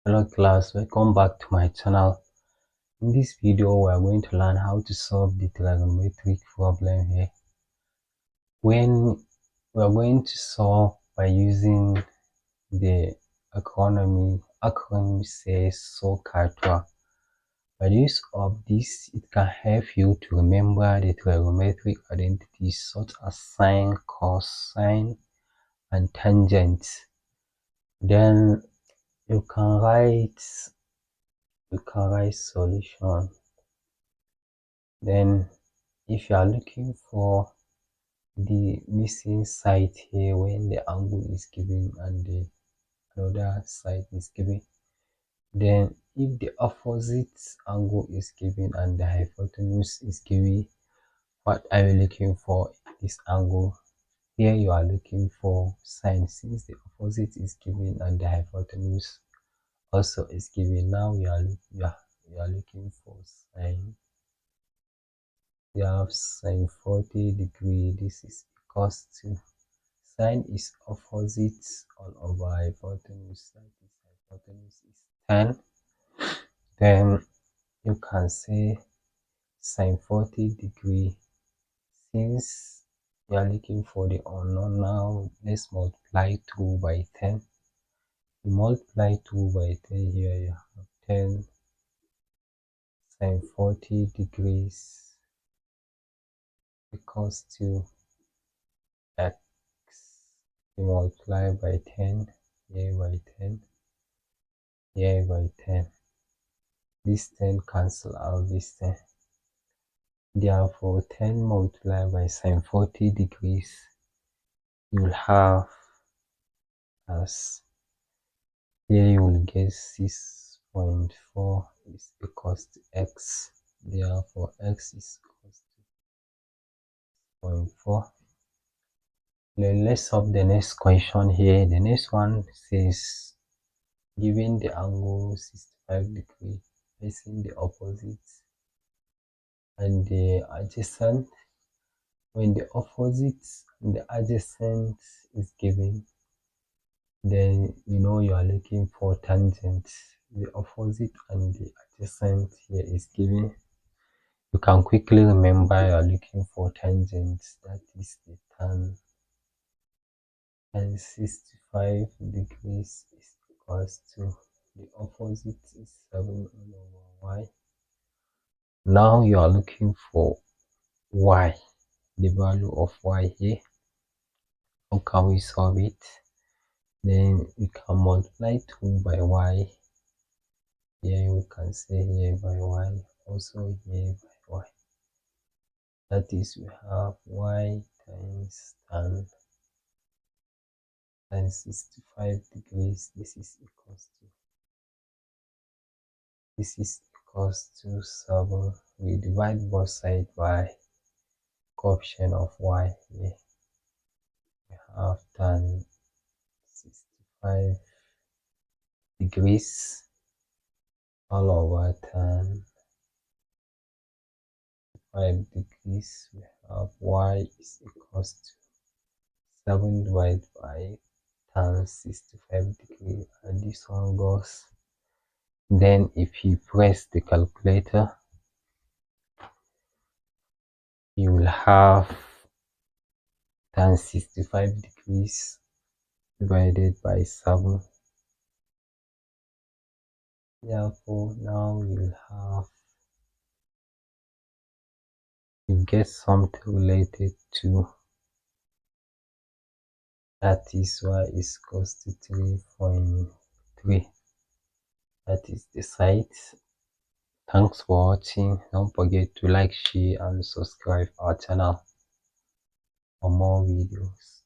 Hello class, welcome back to my channel. In this video we are going to learn how to solve the trigonometric problem here. When we are going to solve by using the acronym says SOCATRA. By the use of this, it can help you to remember the trigonometric identities such as sine, cosine, and tangent. Then you can write solution. Then if you are looking for the missing side here when the angle is given and the other side is given, then if the opposite angle is given and the hypotenuse is given, what are you looking for in this angle? Here you are looking for sine. Since the opposite is given and the hypotenuse also is given, now you are looking for sine. We have sine 40 degrees. This is equals to sine is opposite all over hypotenuse. That is, hypotenuse is 10. Then you can say sine 40 degrees. Since you are looking for the unknown, now let's multiply 2 by 10. You multiply 2 by 10 here, you have 10 sine 40 degrees equals to x. You multiply by 10, here by 10, here by 10. This 10 cancel out this 10. Therefore, 10 multiplied by sine 40 degrees, you will have as here you will get 6.4 is equals to x. Therefore, x is equals to 0.4. Then let's solve the next question here. The next one says, given the angle 65 degrees facing the opposite and the adjacent, when the opposite and the adjacent is given, then you know you are looking for tangent. The opposite and the adjacent here is given. You can quickly remember you are looking for tangent. That is the tan. And 65 degrees is equals to the opposite is 7 over y. Now you are looking for y, the value of y here. How can we solve it? Then we can multiply 2 by y. Here we can say here by y, also here by y. That is, we have y times tan 65 degrees. This is equals to 7. We divide both sides by coefficient of y here. We have tan 65 degrees all over tan 5 degrees. We have y is equals to 7 divided by tan 65 degrees, and this one goes. Then if you press the calculator, you will have tan 65 degrees divided by 7. Therefore, now you get something related to, that is y is equals to 3.3. That is the site. Thanks for watching. Don't forget to like, share and subscribe our channel for more videos.